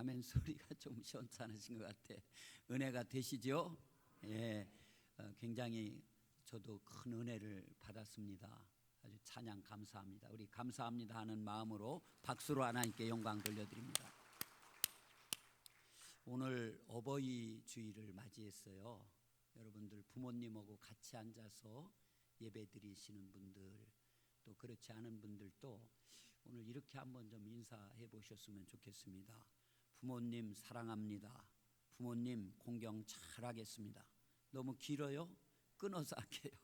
아멘 소리가 좀 시원찮으신 것 같아. 은혜가 되시죠? 예, 굉장히 저도 큰 은혜를 받았습니다. 아주 찬양 감사합니다. 우리 감사합니다 하는 마음으로 박수로 하나님께 영광 돌려드립니다. 오늘 어버이 주일을 맞이했어요. 여러분들 부모님하고 같이 앉아서 예배 드리시는 분들, 또 그렇지 않은 분들도 오늘 이렇게 한번 좀 인사해 보셨으면 좋겠습니다. 부모님 사랑합니다. 부모님 공경 잘하겠습니다. 너무 길어요? 끊어서 할게요.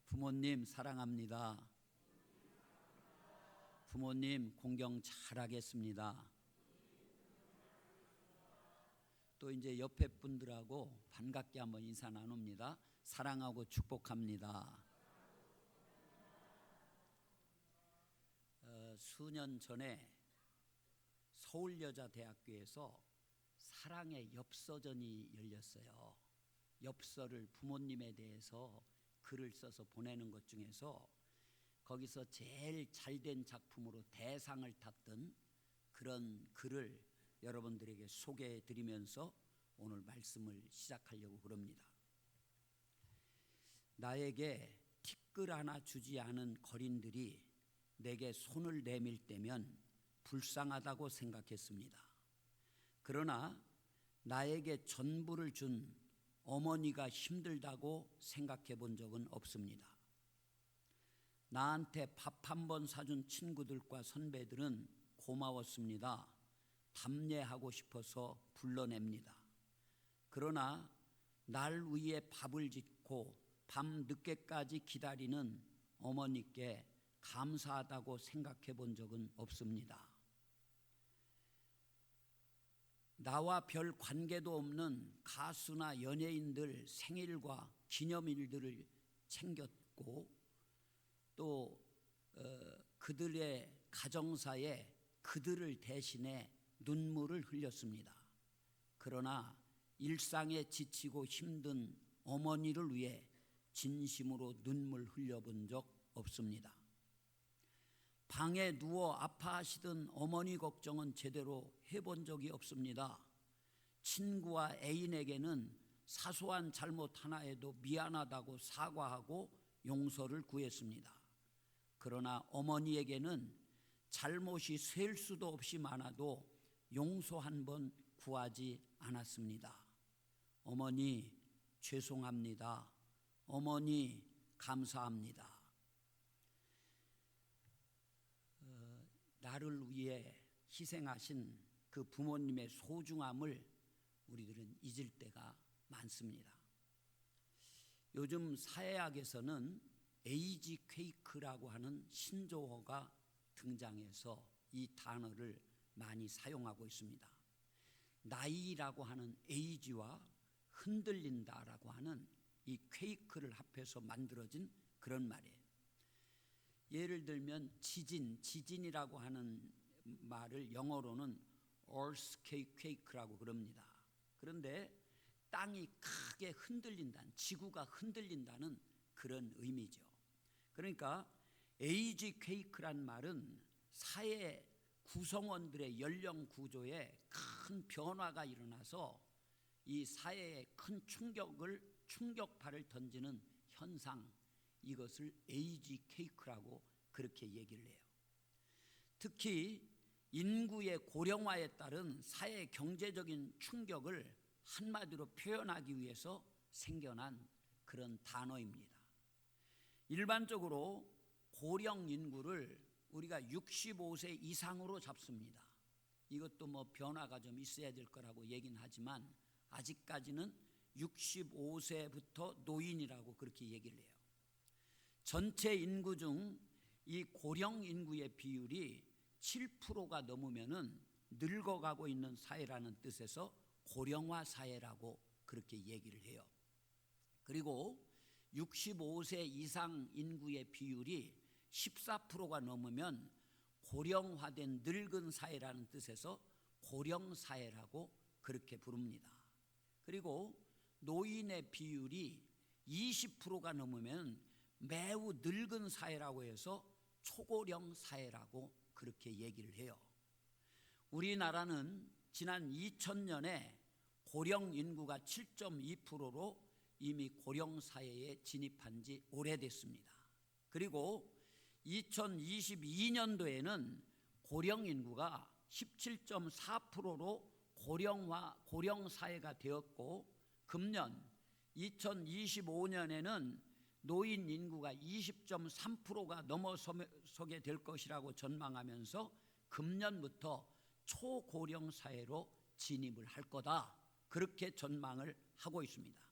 부모님 사랑합니다. 부모님 공경 잘하겠습니다. 또 이제 옆에 분들하고 반갑게 한번 인사 나눕니다. 사랑하고 축복합니다. 수년 전에 서울여자대학교에서 사랑의 엽서전이 열렸어요. 엽서를 부모님에 대해서 글을 써서 보내는 것 중에서 거기서 제일 잘된 작품으로 대상을 탔던 그런 글을 여러분들에게 소개해 드리면서 오늘 말씀을 시작하려고 그럽니다. 나에게 티끌 하나 주지 않은 거린들이 내게 손을 내밀 때면 불쌍하다고 생각했습니다. 그러나 나에게 전부를 준 어머니가 힘들다고 생각해 본 적은 없습니다. 나한테 밥 한 번 사준 친구들과 선배들은 고마웠습니다. 답례하고 싶어서 불러냅니다. 그러나 날 위해 밥을 짓고 밤 늦게까지 기다리는 어머니께 감사하다고 생각해 본 적은 없습니다. 나와 별 관계도 없는 가수나 연예인들 생일과 기념일들을 챙겼고 또 그들의 가정사에 그들을 대신해 눈물을 흘렸습니다. 그러나 일상에 지치고 힘든 어머니를 위해 진심으로 눈물 흘려본 적 없습니다. 방에 누워 아파하시던 어머니 걱정은 제대로 해본 적이 없습니다. 친구와 애인에게는 사소한 잘못 하나에도 미안하다고 사과하고 용서를 구했습니다. 그러나 어머니에게는 잘못이 셀 수도 없이 많아도 용서 한 번 구하지 않았습니다. 어머니 죄송합니다. 어머니 감사합니다. 나를 위해 희생하신 그 부모님의 소중함을 우리들은 잊을 때가 많습니다. 요즘 사회학에서는 에이지 퀘이크라고 하는 신조어가 등장해서 이 단어를 많이 사용하고 있습니다. 나이라고 하는 에이지와 흔들린다라고 하는 이 퀘이크를 합해서 만들어진 그런 말이에요. 예를 들면 지진이라고 하는 말을 영어로는 earthquake라고 그럽니다. 그런데 땅이 크게 흔들린다는, 지구가 흔들린다는 그런 의미죠. 그러니까 에이지 퀘이크란 말은 사회 구성원들의 연령 구조에 큰 변화가 일어나서 이 사회에 큰 충격파를 던지는 현상, 이것을 에이지 퀘이크라고 그렇게 얘기를 해요. 특히 인구의 고령화에 따른 사회 경제적인 충격을 한마디로 표현하기 위해서 생겨난 그런 단어입니다. 일반적으로 고령 인구를 우리가 65세 이상으로 잡습니다. 이것도 뭐 변화가 좀 있어야 될 거라고 얘기는 하지만 아직까지는 65세부터 노인이라고 그렇게 얘기를 해요. 전체 인구 중 이 고령 인구의 비율이 7%가 넘으면은 늙어가고 있는 사회라는 뜻에서 고령화 사회라고 그렇게 얘기를 해요. 그리고 65세 이상 인구의 비율이 14%가 넘으면 고령화된 늙은 사회라는 뜻에서 고령 사회라고 그렇게 부릅니다. 그리고 노인의 비율이 20%가 넘으면 매우 늙은 사회라고 해서 초고령 사회라고 그렇게 얘기를 해요. 우리나라는 지난 2000년에 고령 인구가 7.2%로 이미 고령 사회에 진입한 지 오래됐습니다. 그리고 2022년도에는 고령 인구가 17.4%로 고령 사회가 되었고, 금년 2025년에는 노인 인구가 20.3%가 넘어서게 될 것이라고 전망하면서 금년부터 초고령 사회로 진입을 할 거다, 그렇게 전망을 하고 있습니다.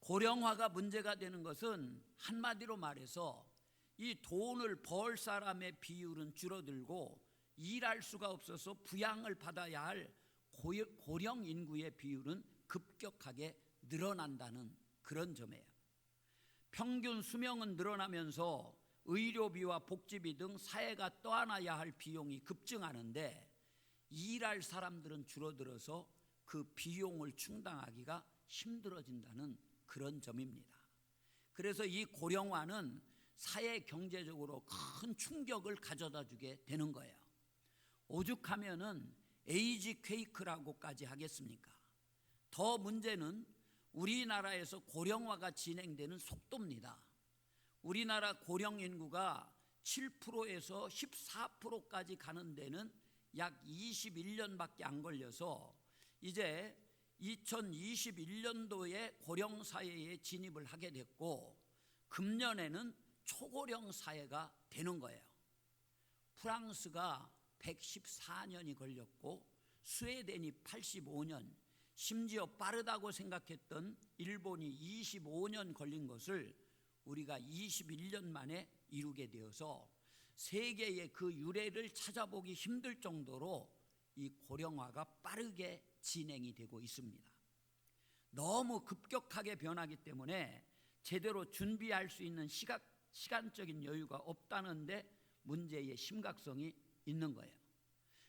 고령화가 문제가 되는 것은 한마디로 말해서 이 돈을 벌 사람의 비율은 줄어들고 일할 수가 없어서 부양을 받아야 할 고령 인구의 비율은 급격하게 늘어난다는 그런 점이에요. 평균 수명은 늘어나면서 의료비와 복지비 등 사회가 떠안아야 할 비용이 급증하는데 일할 사람들은 줄어들어서 그 비용을 충당하기가 힘들어진다는 그런 점입니다. 그래서 이 고령화는 사회 경제적으로 큰 충격을 가져다 주게 되는 거예요. 오죽하면은 에이지 퀘이크라고까지 하겠습니까? 더 문제는 우리나라에서 고령화가 진행되는 속도입니다. 우리나라 고령 인구가 7%에서 14%까지 가는 데는 약 21년밖에 안 걸려서 이제 2021년도에 고령 사회에 진입을 하게 됐고, 금년에는 초고령 사회가 되는 거예요. 프랑스가 114년이 걸렸고 스웨덴이 85년, 심지어 빠르다고 생각했던 일본이 25년 걸린 것을 우리가 21년 만에 이루게 되어서 세계의 그 유래를 찾아보기 힘들 정도로 이 고령화가 빠르게 진행이 되고 있습니다. 너무 급격하게 변하기 때문에 제대로 준비할 수 있는 시간적인 여유가 없다는 데 문제의 심각성이 있는 거예요.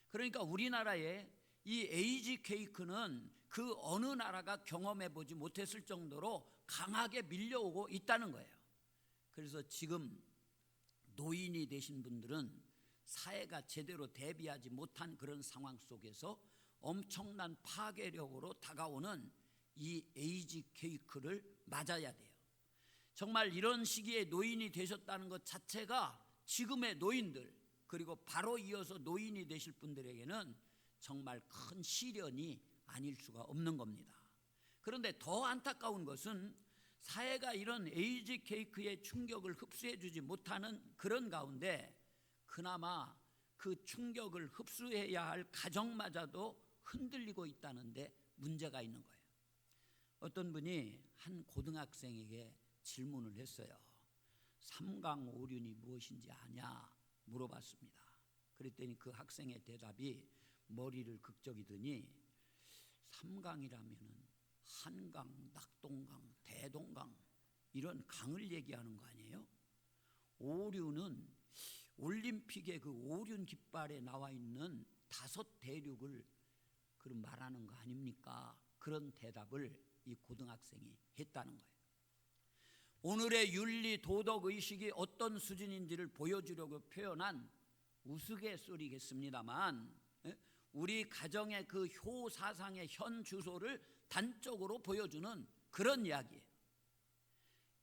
그러니까 우리나라의 이 에이지 퀘이크는 그 어느 나라가 경험해 보지 못했을 정도로 강하게 밀려오고 있다는 거예요. 그래서 지금 노인이 되신 분들은 사회가 제대로 대비하지 못한 그런 상황 속에서 엄청난 파괴력으로 다가오는 이 에이지 퀘이크를 맞아야 돼요. 정말 이런 시기에 노인이 되셨다는 것 자체가 지금의 노인들, 그리고 바로 이어서 노인이 되실 분들에게는 정말 큰 시련이 아닐 수가 없는 겁니다. 그런데 더 안타까운 것은 사회가 이런 에이지 퀘이크의 충격을 흡수해 주지 못하는 그런 가운데 그나마 그 충격을 흡수해야 할 가정마저도 흔들리고 있다는 데 문제가 있는 거예요. 어떤 분이 한 고등학생에게 질문을 했어요. 삼강오륜이 무엇인지 아냐 물어봤습니다. 그랬더니 그 학생의 대답이 머리를 극적이더니 삼강이라면은 한강, 낙동강, 대동강 이런 강을 얘기하는 거 아니에요? 오륜은 올림픽의 그 오륜 깃발에 나와 있는 5대륙을 그런 말하는 거 아닙니까? 그런 대답을 이 고등학생이 했다는 거예요. 오늘의 윤리 도덕 의식이 어떤 수준인지를 보여주려고 표현한 우스갯소리겠습니다만, 우리 가정의 그 효 사상의 현 주소를 단적으로 보여주는 그런 이야기예요.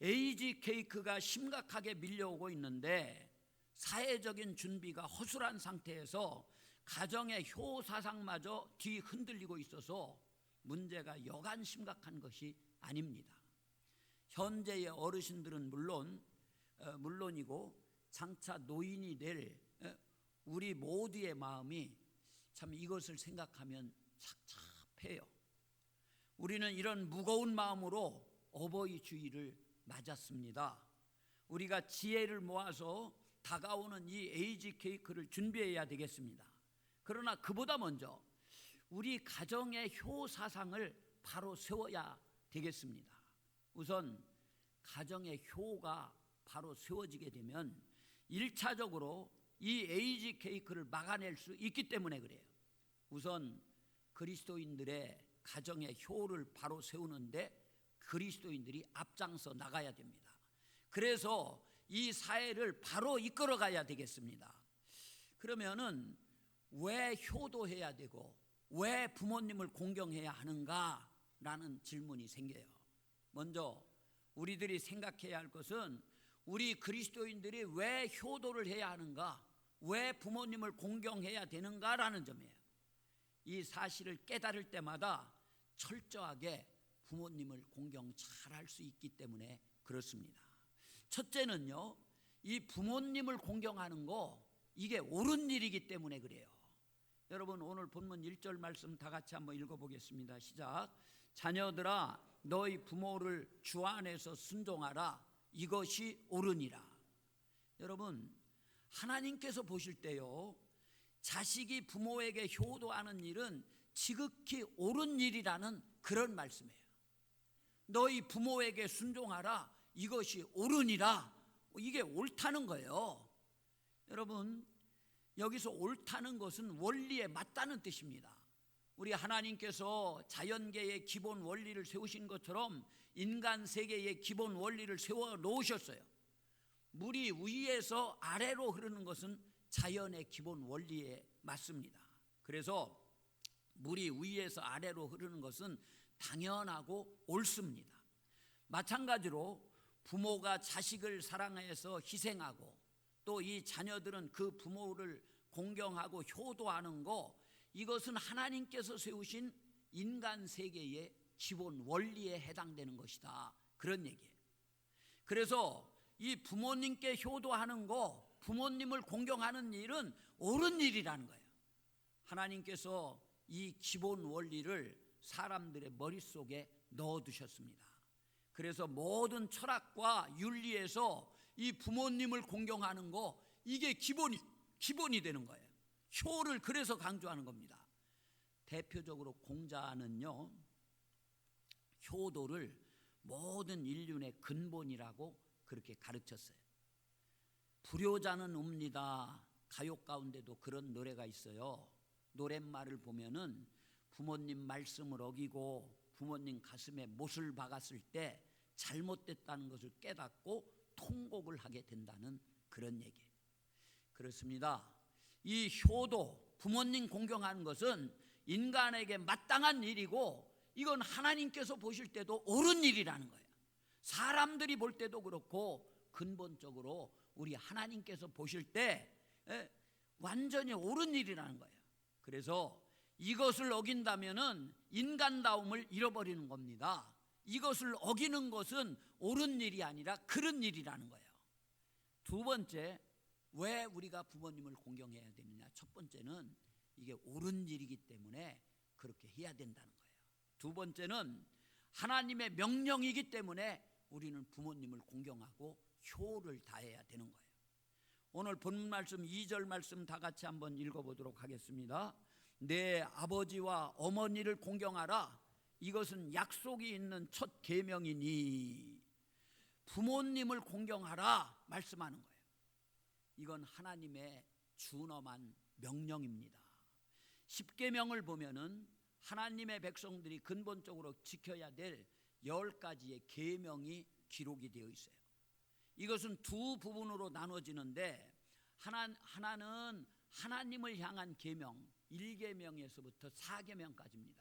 에이지 퀘이크가 심각하게 밀려오고 있는데 사회적인 준비가 허술한 상태에서 가정의 효 사상마저 뒤흔들리고 있어서 문제가 여간 심각한 것이 아닙니다. 현재의 어르신들은 물론이고 장차 노인이 될 우리 모두의 마음이 참 이것을 생각하면 착잡해요. 우리는 이런 무거운 마음으로 어버이 주일을 맞았습니다. 우리가 지혜를 모아서 다가오는 이 에이지 퀘이크를 준비해야 되겠습니다. 그러나 그보다 먼저 우리 가정의 효 사상을 바로 세워야 되겠습니다. 우선 가정의 효가 바로 세워지게 되면 1차적으로 이 에이지 퀘이크를 막아낼 수 있기 때문에 그래요. 우선 그리스도인들의 가정의 효를 바로 세우는데 그리스도인들이 앞장서 나가야 됩니다. 그래서 이 사회를 바로 이끌어가야 되겠습니다. 그러면은 왜 효도해야 되고 왜 부모님을 공경해야 하는가라는 질문이 생겨요. 먼저 우리들이 생각해야 할 것은 우리 그리스도인들이 왜 효도를 해야 하는가, 왜 부모님을 공경해야 되는가라는 점이에요. 이 사실을 깨달을 때마다 철저하게 부모님을 공경 잘할 수 있기 때문에 그렇습니다. 첫째는요, 이 부모님을 공경하는 거 이게 옳은 일이기 때문에 그래요. 여러분 오늘 본문 1절 말씀 다 같이 한번 읽어보겠습니다. 시작. 자녀들아 너희 부모를 주 안에서 순종하라. 이것이 옳으니라. 여러분 하나님께서 보실 때요, 자식이 부모에게 효도하는 일은 지극히 옳은 일이라는 그런 말씀이에요. 너희 부모에게 순종하라. 이것이 옳으니라. 이게 옳다는 거예요. 여러분 여기서 옳다는 것은 원리에 맞다는 뜻입니다. 우리 하나님께서 자연계의 기본 원리를 세우신 것처럼 인간 세계의 기본 원리를 세워 놓으셨어요. 물이 위에서 아래로 흐르는 것은 자연의 기본 원리에 맞습니다. 그래서 물이 위에서 아래로 흐르는 것은 당연하고 옳습니다. 마찬가지로 부모가 자식을 사랑해서 희생하고 또 이 자녀들은 그 부모를 공경하고 효도하는 거, 이것은 하나님께서 세우신 인간 세계의 기본 원리에 해당되는 것이다, 그런 얘기예요. 그래서 이 부모님께 효도하는 거, 부모님을 공경하는 일은 옳은 일이라는 거예요. 하나님께서 이 기본 원리를 사람들의 머릿속에 넣어두셨습니다. 그래서 모든 철학과 윤리에서 이 부모님을 공경하는 거, 이게 기본이 되는 거예요. 효를 그래서 강조하는 겁니다. 대표적으로 공자는요, 효도를 모든 인륜의 근본이라고 그렇게 가르쳤어요. 불효자는 웁니다. 가요 가운데도 그런 노래가 있어요. 노랫말을 보면은 부모님 말씀을 어기고 부모님 가슴에 못을 박았을 때 잘못됐다는 것을 깨닫고 통곡을 하게 된다는 그런 얘기예요. 그렇습니다. 이 효도, 부모님 공경하는 것은 인간에게 마땅한 일이고 이건 하나님께서 보실 때도 옳은 일이라는 거예요. 사람들이 볼 때도 그렇고 근본적으로 우리 하나님께서 보실 때 완전히 옳은 일이라는 거예요. 그래서 이것을 어긴다면은 인간다움을 잃어버리는 겁니다. 이것을 어기는 것은 옳은 일이 아니라 그런 일이라는 거예요. 두 번째, 왜 우리가 부모님을 공경해야 되느냐? 첫 번째는 이게 옳은 일이기 때문에 그렇게 해야 된다는 거예요. 두 번째는 하나님의 명령이기 때문에 우리는 부모님을 공경하고 효를 다해야 되는 거예요. 오늘 본문 말씀 2절 말씀 다 같이 한번 읽어보도록 하겠습니다. 내 아버지와 어머니를 공경하라. 이것은 약속이 있는 첫 계명이니. 부모님을 공경하라 말씀하는 거예요. 이건 하나님의 준엄한 명령입니다. 십계명을 보면은 하나님의 백성들이 근본적으로 지켜야 될 10가지의 계명이 기록이 되어 있어요. 이것은 두 부분으로 나눠지는데 하나는 하나님을 향한 계명 1계명에서부터 4계명까지입니다.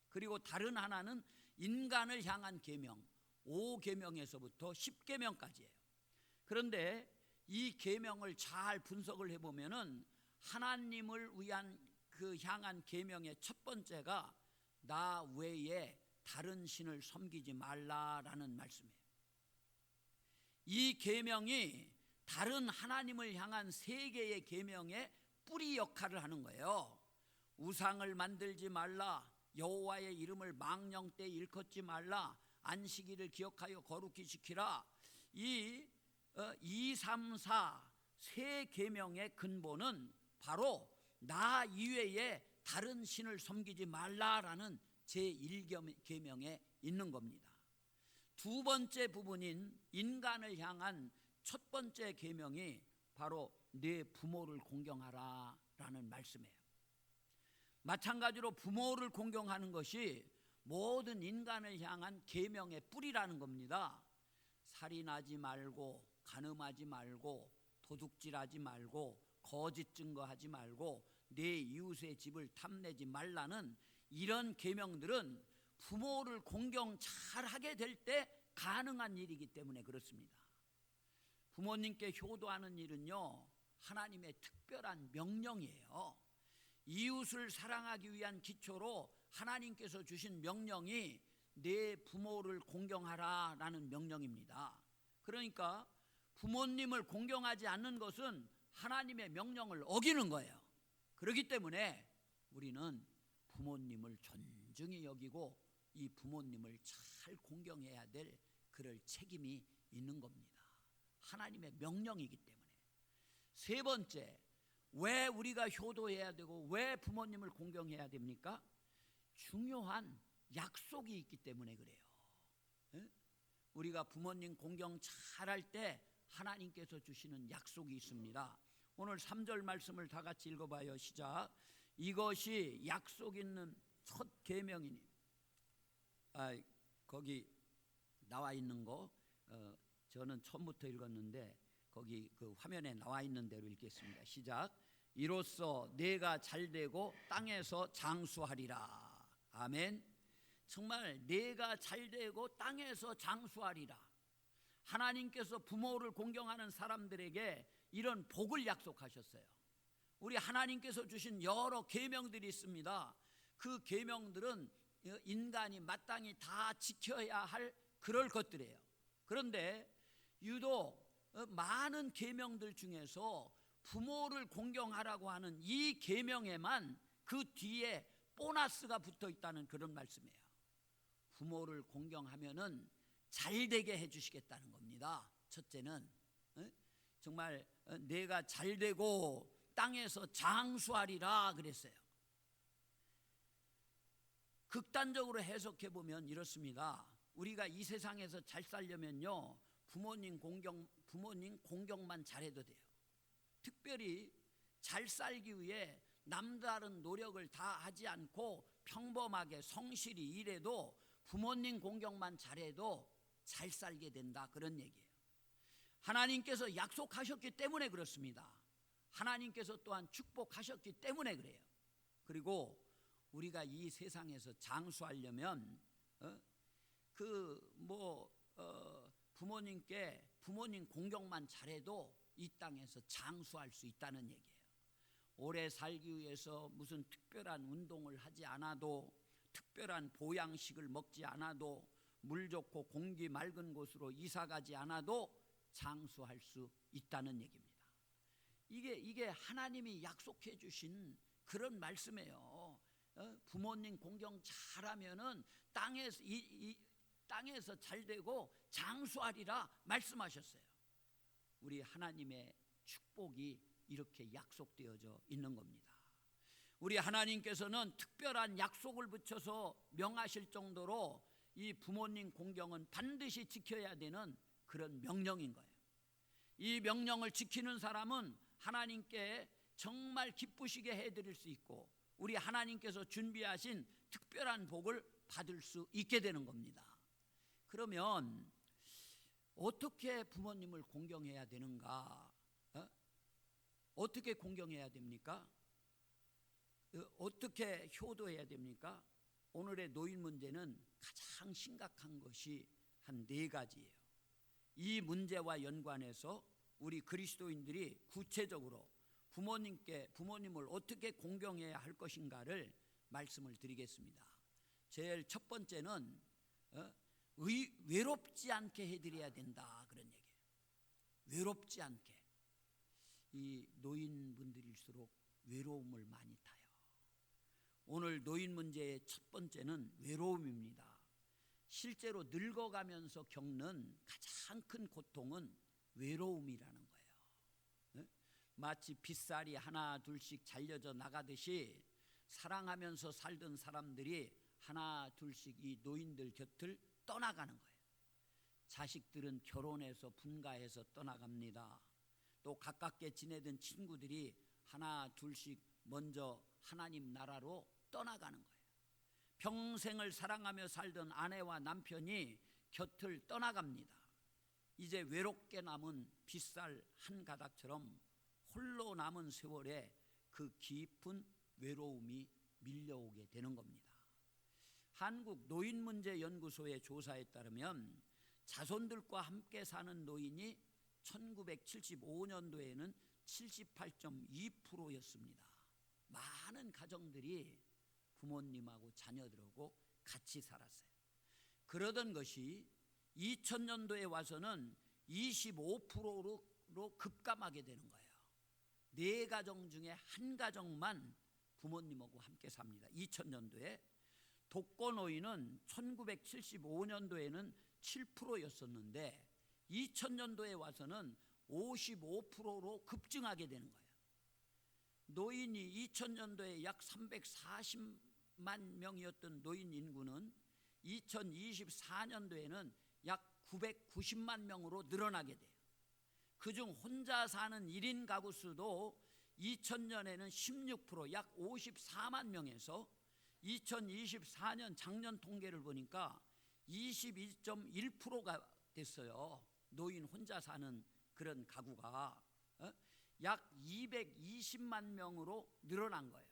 그리고 다른 하나는 인간을 향한 계명 5계명에서부터 10계명까지예요. 그런데 이 계명을 잘 분석을 해보면은 하나님을 위한 그 향한 계명의 첫 번째가 나 외에 다른 신을 섬기지 말라라는 말씀이에요. 이 계명이 다른 하나님을 향한 세 개의 계명의 뿌리 역할을 하는 거예요. 우상을 만들지 말라, 여호와의 이름을 망령 때 일컫지 말라, 안식일을 기억하여 거룩히 지키라. 이 2, 3, 4 세 계명의 근본은 바로 나 이외에 다른 신을 섬기지 말라라는 제1계명에 있는 겁니다. 두 번째 부분인 인간을 향한 첫 번째 계명이 바로 내 부모를 공경하라라는 말씀이에요. 마찬가지로 부모를 공경하는 것이 모든 인간을 향한 계명의 뿌리라는 겁니다. 살인하지 말고, 간음하지 말고, 도둑질하지 말고, 거짓 증거하지 말고, 내 이웃의 집을 탐내지 말라는 이런 계명들은 부모를 공경 잘하게 될 때 가능한 일이기 때문에 그렇습니다. 부모님께 효도하는 일은요, 하나님의 특별한 명령이에요. 이웃을 사랑하기 위한 기초로 하나님께서 주신 명령이 내 부모를 공경하라라는 명령입니다. 그러니까 부모님을 공경하지 않는 것은 하나님의 명령을 어기는 거예요. 그렇기 때문에 우리는 부모님을 존중히 여기고 이 부모님을 잘 공경해야 될 그럴 책임이 있는 겁니다. 하나님의 명령이기 때문에. 세 번째, 왜 우리가 효도해야 되고 왜 부모님을 공경해야 됩니까? 중요한 약속이 있기 때문에 그래요. 우리가 부모님 공경 잘할 때 하나님께서 주시는 약속이 있습니다. 오늘 3절 말씀을 다 같이 읽어봐요. 시작. 이것이 약속 있는 첫 계명이니. 거기 나와 있는 거 저는 처음부터 읽었는데 거기 그 화면에 나와 있는 대로 읽겠습니다. 시작. 이로써 내가 잘되고 땅에서 장수하리라. 아멘. 정말 내가 잘되고 땅에서 장수하리라. 하나님께서 부모를 공경하는 사람들에게 이런 복을 약속하셨어요. 우리 하나님께서 주신 여러 계명들이 있습니다. 그 계명들은 인간이 마땅히 다 지켜야 할 그럴 것들이에요. 그런데 유독 많은 계명들 중에서 부모를 공경하라고 하는 이 계명에만 그 뒤에 보너스가 붙어 있다는 그런 말씀이에요. 부모를 공경하면은 잘되게 해주시겠다는 겁니다. 첫째는 정말 내가 잘되고 땅에서 장수하리라 그랬어요. 극단적으로 해석해 보면 이렇습니다. 우리가 이 세상에서 잘 살려면요, 부모님 공경만 잘해도 돼요. 특별히 잘 살기 위해 남다른 노력을 다 하지 않고 평범하게 성실히 일해도 부모님 공경만 잘해도 잘 살게 된다, 그런 얘기예요. 하나님께서 약속하셨기 때문에 그렇습니다. 하나님께서 또한 축복하셨기 때문에 그래요. 그리고 우리가 이 세상에서 장수하려면 부모님 공경만 잘해도 이 땅에서 장수할 수 있다는 얘기예요. 오래 살기 위해서 무슨 특별한 운동을 하지 않아도, 특별한 보양식을 먹지 않아도, 물 좋고 공기 맑은 곳으로 이사 가지 않아도 장수할 수 있다는 얘기입니다. 이게 하나님이 약속해 주신 그런 말씀이에요. 부모님 공경 잘하면은 땅에서 잘되고 장수하리라 말씀하셨어요. 우리 하나님의 축복이 이렇게 약속되어져 있는 겁니다. 우리 하나님께서는 특별한 약속을 붙여서 명하실 정도로 이 부모님 공경은 반드시 지켜야 되는 그런 명령인 거예요. 이 명령을 지키는 사람은 하나님께 정말 기쁘시게 해드릴 수 있고 우리 하나님께서 준비하신 특별한 복을 받을 수 있게 되는 겁니다. 그러면 어떻게 부모님을 공경해야 되는가? 어떻게 공경해야 됩니까? 어떻게 효도해야 됩니까? 오늘의 노인 문제는 가장 심각한 것이 한 4가지예요. 이 문제와 연관해서 우리 그리스도인들이 구체적으로 부모님을 어떻게 공경해야 할 것인가를 말씀을 드리겠습니다. 제일 첫 번째는 외롭지 않게 해드려야 된다, 그런 얘기예요. 외롭지 않게. 이 노인분들일수록 외로움을 많이 타요. 오늘 노인 문제의 첫 번째는 외로움입니다. 실제로 늙어가면서 겪는 가장 큰 고통은 외로움이라는 거예요. 마치 빗살이 하나 둘씩 잘려져 나가듯이 사랑하면서 살던 사람들이 하나 둘씩 이 노인들 곁을 떠나가는 거예요. 자식들은 결혼해서 분가해서 떠나갑니다. 또 가깝게 지내던 친구들이 하나 둘씩 먼저 하나님 나라로 떠나가는 거예요. 평생을 사랑하며 살던 아내와 남편이 곁을 떠나갑니다. 이제 외롭게 남은 빗살 한 가닥처럼 홀로 남은 세월에 그 깊은 외로움이 밀려오게 되는 겁니다. 한국 노인문제연구소의 조사에 따르면 자손들과 함께 사는 노인이 1975년도에는 78.2%였습니다. 많은 가정들이 부모님하고 자녀들하고 같이 살았어요. 그러던 것이 2000년도에 와서는 25%로 급감하게 되는 거예요. 4가정 중에 한 가정만 부모님하고 함께 삽니다. 2000년도에 독거노인은 1975년도에는 7%였었는데 2000년도에 와서는 55%로 급증하게 되는 거예요. 노인이 2000년도에 약 340만 명이었던 노인 인구는 2024년도에는 약 990만 명으로 늘어나게 돼요. 그중 혼자 사는 1인 가구 수도 2000년에는 16%, 약 54만 명에서 2024년 작년 통계를 보니까 22.1%가 됐어요. 노인 혼자 사는 그런 가구가 약 220만 명으로 늘어난 거예요.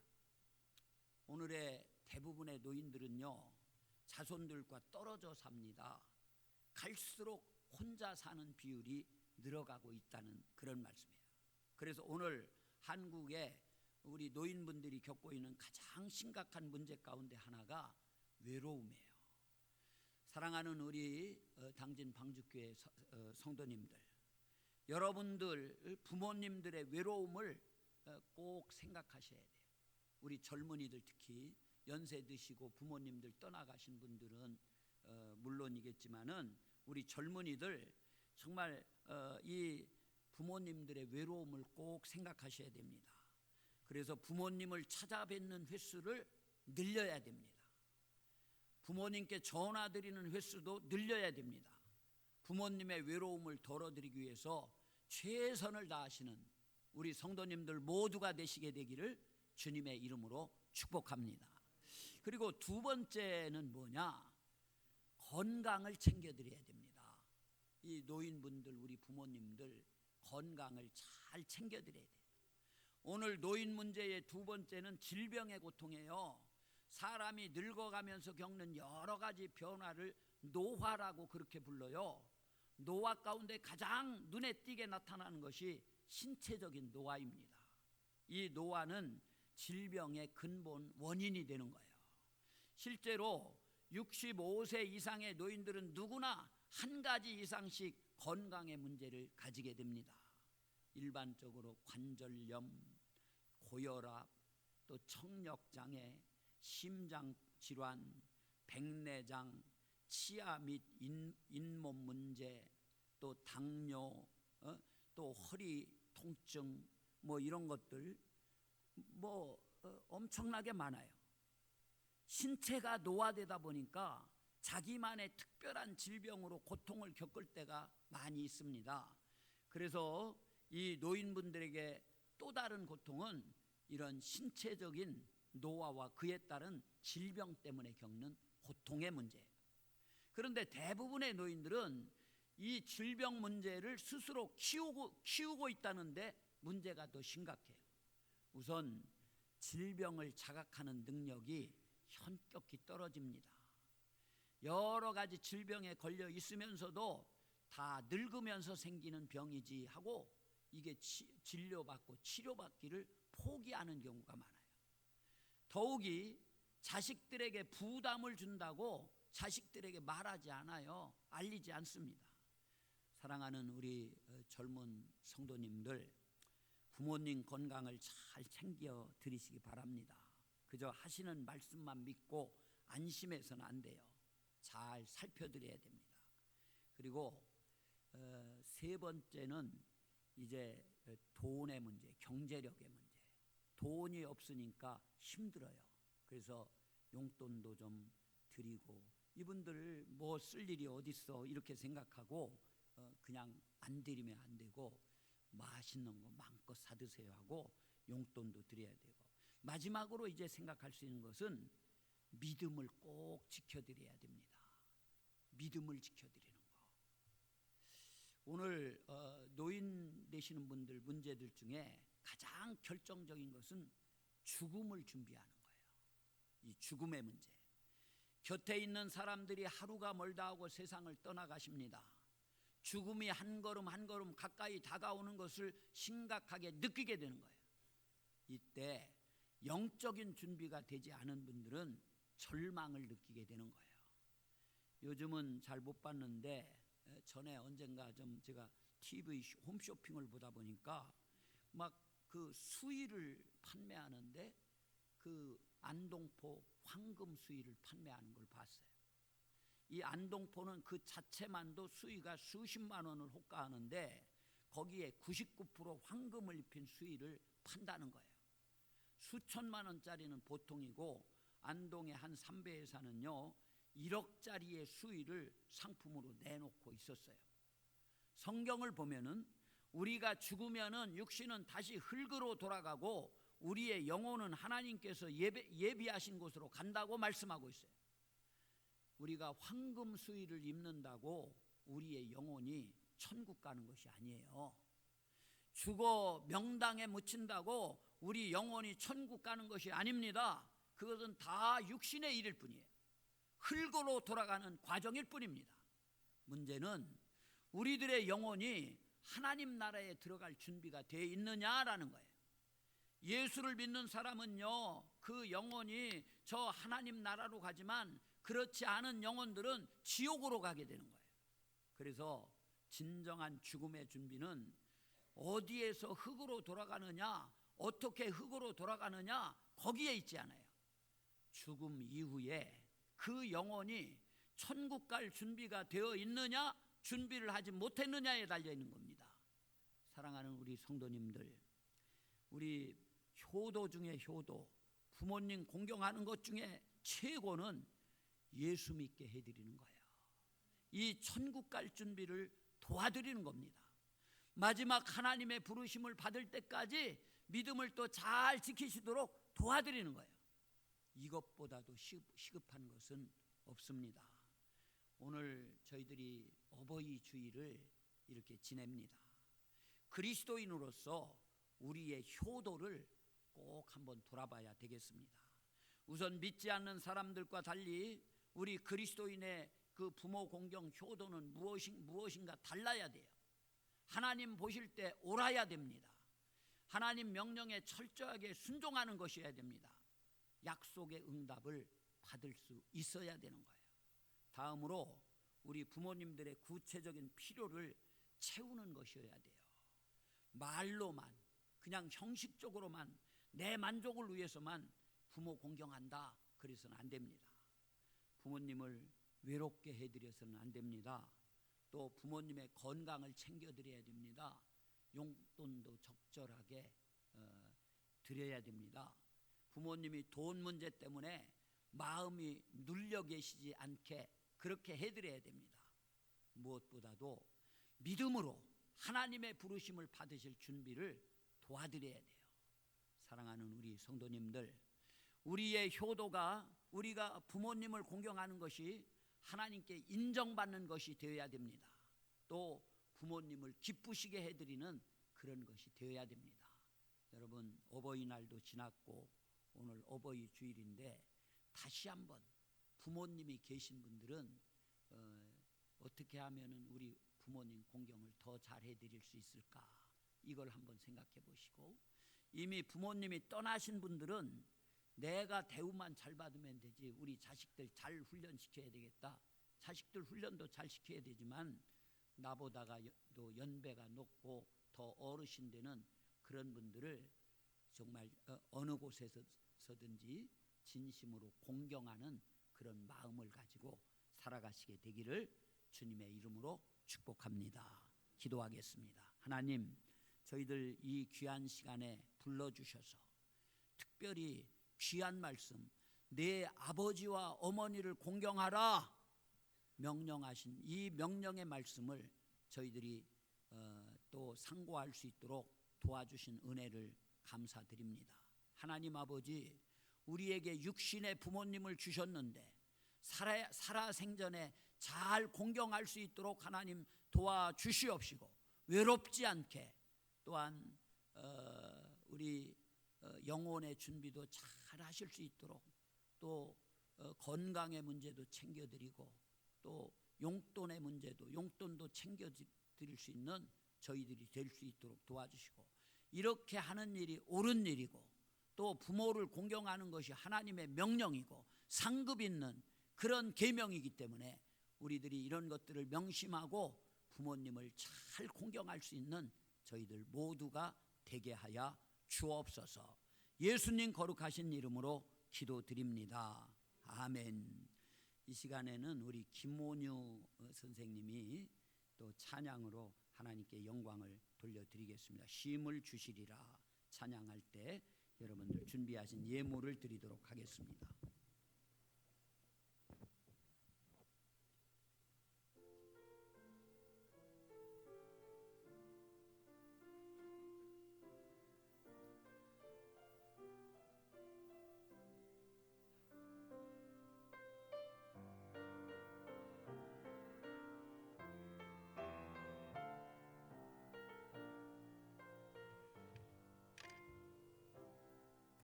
오늘의 대부분의 노인들은요, 자손들과 떨어져 삽니다. 갈수록 혼자 사는 비율이 늘어가고 있다는 그런 말씀이에요. 그래서 오늘 한국의 우리 노인분들이 겪고 있는 가장 심각한 문제 가운데 하나가 외로움이에요. 사랑하는 우리 당진 방주교회 성도님들, 여러분들 부모님들의 외로움을 꼭 생각하셔야 돼요. 우리 젊은이들, 특히 연세 드시고 부모님들 떠나가신 분들은 물론이겠지만은 우리 젊은이들 정말 이 부모님들의 외로움을 꼭 생각하셔야 됩니다. 그래서 부모님을 찾아뵙는 횟수를 늘려야 됩니다. 부모님께 전화드리는 횟수도 늘려야 됩니다. 부모님의 외로움을 덜어드리기 위해서 최선을 다하시는 우리 성도님들 모두가 되시게 되기를 주님의 이름으로 축복합니다. 그리고 두 번째는 뭐냐? 건강을 챙겨드려야 됩니다. 이 노인분들, 우리 부모님들 건강을 잘 챙겨드려야 돼요. 오늘 노인 문제의 두 번째는 질병의 고통이에요. 사람이 늙어가면서 겪는 여러 가지 변화를 노화라고 그렇게 불러요. 노화 가운데 가장 눈에 띄게 나타나는 것이 신체적인 노화입니다. 이 노화는 질병의 근본 원인이 되는 거예요. 실제로 65세 이상의 노인들은 누구나 한 가지 이상씩 건강의 문제를 가지게 됩니다. 일반적으로 관절염, 고혈압, 또 청력장애, 심장질환, 백내장, 치아 및 잇몸 문제, 또 당뇨, 또 허리 통증, 이런 것들 엄청나게 많아요. 신체가 노화되다 보니까 자기만의 특별한 질병으로 고통을 겪을 때가 많이 있습니다. 그래서 이 노인분들에게 또 다른 고통은 이런 신체적인 노화와 그에 따른 질병 때문에 겪는 고통의 문제예요. 그런데 대부분의 노인들은 이 질병 문제를 스스로 키우고 있다는데 문제가 더 심각해요. 우선 질병을 자각하는 능력이 현격히 떨어집니다. 여러 가지 질병에 걸려 있으면서도 다 늙으면서 생기는 병이지 하고 이게 진료받고 치료받기를 포기하는 경우가 많아요. 더욱이 자식들에게 부담을 준다고 자식들에게 말하지 않아요. 알리지 않습니다. 사랑하는 우리 젊은 성도님들, 부모님 건강을 잘 챙겨 드리시기 바랍니다. 그저 하시는 말씀만 믿고 안심해서는 안 돼요. 잘 살펴드려야 됩니다. 그리고 세 번째는 이제 돈의 문제, 경제력의 문제. 돈이 없으니까 힘들어요. 그래서 용돈도 좀 드리고, 이분들 뭐 쓸 일이 어딨어 이렇게 생각하고 그냥 안 드리면 안 되고 맛있는 거 마음껏 사드세요 하고 용돈도 드려야 되고, 마지막으로 이제 생각할 수 있는 것은 믿음을 꼭 지켜드려야 됩니다. 믿음을 지켜드리는 거. 오늘 노인 되시는 분들 문제들 중에 가장 결정적인 것은 죽음을 준비하는 거예요. 이 죽음의 문제. 곁에 있는 사람들이 하루가 멀다 하고 세상을 떠나가십니다. 죽음이 한 걸음 한 걸음 가까이 다가오는 것을 심각하게 느끼게 되는 거예요. 이때 영적인 준비가 되지 않은 분들은 절망을 느끼게 되는 거예요. 요즘은 잘 못 봤는데 전에 언젠가 좀 제가 TV 홈쇼핑을 보다 보니까 막 그 수의를 판매하는데 그 안동포 황금 수의를 판매하는 걸 봤어요. 이 안동포는 그 자체만도 수의가 수십만 원을 호가하는데 거기에 99% 황금을 입힌 수의를 판다는 거예요. 수천만 원짜리는 보통이고 안동의 한 삼배회사는요 1억짜리의 수의를 상품으로 내놓고 있었어요. 성경을 보면은 우리가 죽으면은 육신은 다시 흙으로 돌아가고 우리의 영혼은 하나님께서 예비하신 곳으로 간다고 말씀하고 있어요. 우리가 황금 수의를 입는다고 우리의 영혼이 천국 가는 것이 아니에요. 죽어 명당에 묻힌다고 우리 영혼이 천국 가는 것이 아닙니다. 그것은 다 육신의 일일 뿐이에요. 흙으로 돌아가는 과정일 뿐입니다. 문제는 우리들의 영혼이 하나님 나라에 들어갈 준비가 되어 있느냐라는 거예요. 예수를 믿는 사람은요 그 영혼이 저 하나님 나라로 가지만 그렇지 않은 영혼들은 지옥으로 가게 되는 거예요. 그래서 진정한 죽음의 준비는 어디에서 흙으로 돌아가느냐, 어떻게 흙으로 돌아가느냐 거기에 있지 않아요. 죽음 이후에 그 영혼이 천국 갈 준비가 되어 있느냐 준비를 하지 못했느냐에 달려 있는 겁니다. 사랑하는 우리 성도님들, 우리 효도 중에 효도, 부모님 공경하는 것 중에 최고는 예수 믿게 해드리는 거예요. 이 천국 갈 준비를 도와드리는 겁니다. 마지막 하나님의 부르심을 받을 때까지 믿음을 또 잘 지키시도록 도와드리는 거예요. 이것보다도 시급한 것은 없습니다. 오늘 저희들이 어버이 주일을 이렇게 지냅니다. 그리스도인으로서 우리의 효도를 꼭 한번 돌아봐야 되겠습니다. 우선 믿지 않는 사람들과 달리 우리 그리스도인의 그 부모 공경 효도는 무엇인가 달라야 돼요. 하나님 보실 때 옳아야 됩니다. 하나님 명령에 철저하게 순종하는 것이어야 됩니다. 약속의 응답을 받을 수 있어야 되는 거예요. 다음으로 우리 부모님들의 구체적인 필요를 채우는 것이어야 돼요. 말로만 그냥 형식적으로만 내 만족을 위해서만 부모 공경한다 그래서는 안 됩니다. 부모님을 외롭게 해드려서는 안 됩니다. 또 부모님의 건강을 챙겨드려야 됩니다. 용돈도 적절하게 드려야 됩니다. 부모님이 돈 문제 때문에 마음이 눌려 계시지 않게 그렇게 해드려야 됩니다. 무엇보다도 믿음으로 하나님의 부르심을 받으실 준비를 도와드려야 돼요. 사랑하는 우리 성도님들, 우리의 효도가 우리가 부모님을 공경하는 것이 하나님께 인정받는 것이 되어야 됩니다. 또 부모님을 기쁘시게 해드리는 그런 것이 되어야 됩니다. 여러분, 어버이날도 지났고 오늘 어버이 주일인데 다시 한번 부모님이 계신 분들은 어떻게 하면 우리 부모님 공경을 더 잘해드릴 수 있을까, 이걸 한번 생각해 보시고, 이미 부모님이 떠나신 분들은 내가 대우만 잘 받으면 되지, 우리 자식들 잘 훈련시켜야 되겠다, 자식들 훈련도 잘 시켜야 되지만 나보다가 또 연배가 높고 더 어르신 되는 그런 분들을 정말 어느 곳에서든지 진심으로 공경하는 그런 마음을 가지고 살아가시게 되기를 주님의 이름으로 축복합니다. 기도하겠습니다. 하나님, 저희들 이 귀한 시간에 불러주셔서 특별히 귀한 말씀, 내 아버지와 어머니를 공경하라 명령하신 이 명령의 말씀을 저희들이 또 상고할 수 있도록 도와주신 은혜를 감사드립니다. 하나님 아버지, 우리에게 육신의 부모님을 주셨는데 살아생전에 잘 공경할 수 있도록 하나님 도와주시옵시고, 외롭지 않게 또한 우리 영혼의 준비도 잘 하실 수 있도록, 또 건강의 문제도 챙겨드리고, 또 용돈의 문제도, 용돈도 챙겨드릴 수 있는 저희들이 될 수 있도록 도와주시고, 이렇게 하는 일이 옳은 일이고, 또 부모를 공경하는 것이 하나님의 명령이고 상급 있는 그런 계명이기 때문에 우리들이 이런 것들을 명심하고 부모님을 잘 공경할 수 있는 저희들 모두가 되게 하여 주옵소서. 예수님 거룩하신 이름으로 기도드립니다. 아멘. 이 시간에는 우리 김모뉴 선생님이 또 찬양으로 하나님께 영광을 돌려드리겠습니다. 쉼을 주시리라 찬양할 때 여러분들 준비하신 예물을 드리도록 하겠습니다.